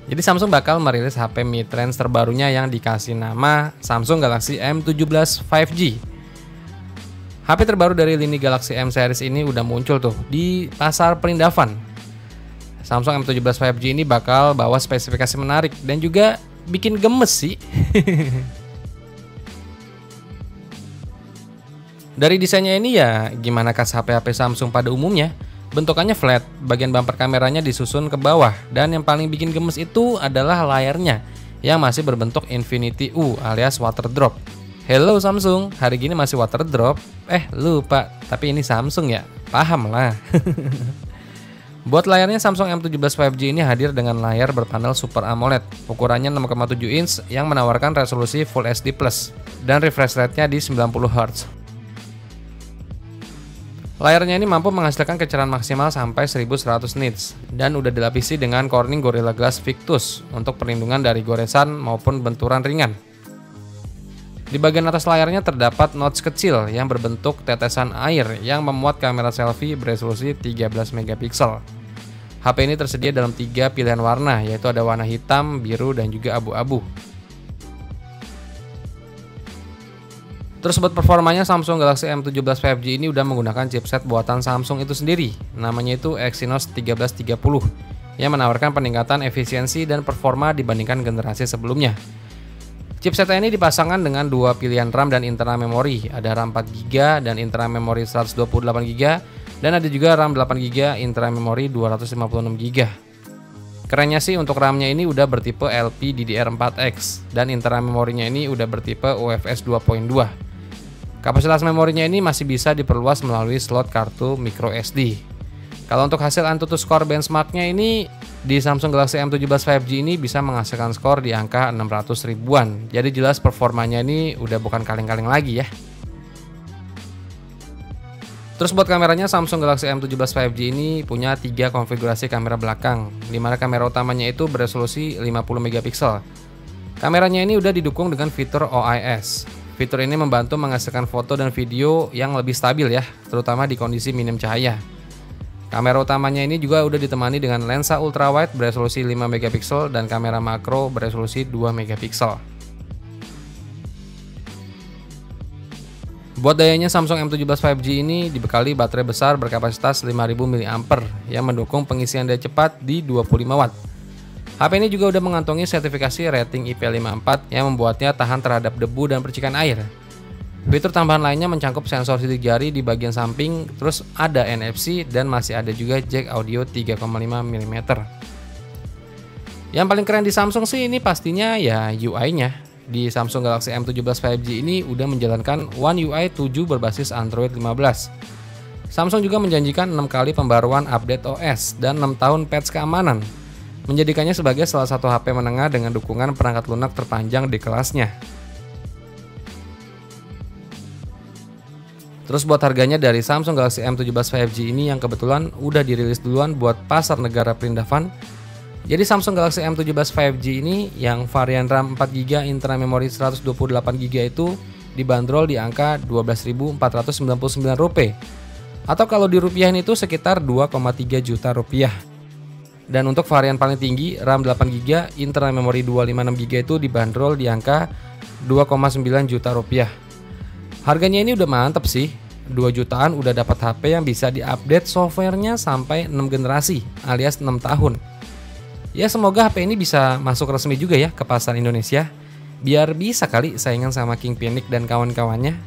Jadi Samsung bakal merilis HP mid-range terbarunya yang dikasih nama Samsung Galaxy M17 5G. HP terbaru dari lini Galaxy M series ini udah muncul tuh di pasar perindavan. Samsung M17 5G ini bakal bawa spesifikasi menarik dan juga bikin gemes sih. Dari desainnya ini ya gimana khas HP-HP Samsung pada umumnya. Bentukannya flat, bagian bumper kameranya disusun ke bawah, dan yang paling bikin gemes itu adalah layarnya yang masih berbentuk Infinity U alias water drop. Hello Samsung, hari gini masih water drop? Lupa, tapi ini Samsung ya, paham lah. Buat layarnya Samsung M17 5G ini hadir dengan layar berpanel Super AMOLED, ukurannya 6,7 inch yang menawarkan resolusi Full HD+, dan refresh rate-nya di 90 Hz. Layarnya ini mampu menghasilkan kecerahan maksimal sampai 1100 nits dan udah dilapisi dengan Corning Gorilla Glass Victus untuk perlindungan dari goresan maupun benturan ringan. Di bagian atas layarnya terdapat notch kecil yang berbentuk tetesan air yang memuat kamera selfie beresolusi 13 megapiksel. HP ini tersedia dalam 3 pilihan warna, yaitu ada warna hitam, biru, dan juga abu-abu. Terus buat performanya, Samsung Galaxy M17 5G ini udah menggunakan chipset buatan Samsung itu sendiri. Namanya itu Exynos 1330 yang menawarkan peningkatan efisiensi dan performa dibandingkan generasi sebelumnya. Chipset ini dipasangkan dengan 2 pilihan RAM dan internal memori. Ada RAM 4GB dan internal memori 128GB, dan ada juga RAM 8GB internal memori 256GB. Kerennya sih untuk RAM-nya ini udah bertipe LPDDR4X dan internal memorinya ini udah bertipe UFS 2.2. Kapasitas memorinya ini masih bisa diperluas melalui slot kartu microSD. Kalau untuk hasil AnTuTu Score benchmarknya ini di Samsung Galaxy M17 5G ini bisa menghasilkan skor di angka 600 ribuan. Jadi jelas performanya ini udah bukan kaleng-kaleng lagi ya. Terus buat kameranya, Samsung Galaxy M17 5G ini punya 3 konfigurasi kamera belakang, di mana kamera utamanya itu beresolusi 50 megapiksel. Kameranya ini udah didukung dengan fitur OIS. Fitur ini membantu menghasilkan foto dan video yang lebih stabil ya, terutama di kondisi minim cahaya. Kamera utamanya ini juga udah ditemani dengan lensa ultrawide beresolusi 5 megapiksel dan kamera makro beresolusi 2 megapiksel. Buat dayanya, Samsung M17 5G ini dibekali baterai besar berkapasitas 5000 mAh yang mendukung pengisian daya cepat di 25 Watt. HP ini juga udah mengantongi sertifikasi rating IP54 yang membuatnya tahan terhadap debu dan percikan air. Fitur tambahan lainnya mencakup sensor sidik jari di bagian samping, terus ada NFC dan masih ada juga jack audio 3,5 mm. Yang paling keren di Samsung sih ini pastinya ya UI-nya. Di Samsung Galaxy M17 5G ini udah menjalankan One UI 7 berbasis Android 15. Samsung juga menjanjikan 6 kali pembaruan update OS dan 6 tahun patch keamanan, menjadikannya sebagai salah satu HP menengah dengan dukungan perangkat lunak terpanjang di kelasnya. Terus buat harganya dari Samsung Galaxy M17 5G ini yang kebetulan udah dirilis duluan buat pasar negara perindavan. Jadi Samsung Galaxy M17 5G ini yang varian RAM 4GB internal memori 128GB itu dibanderol di angka Rp12.499, atau kalau dirupiahin itu sekitar 2,3 juta rupiah. Dan untuk varian paling tinggi RAM 8GB internal memori 256GB itu dibanderol di angka 2,9 juta rupiah. Harganya ini udah mantep sih, 2 jutaan udah dapat HP yang bisa diupdate softwarenya sampai 6 generasi alias 6 tahun. Ya semoga HP ini bisa masuk resmi juga ya ke pasar Indonesia, biar bisa kali saingan sama King Phoenix dan kawan-kawannya.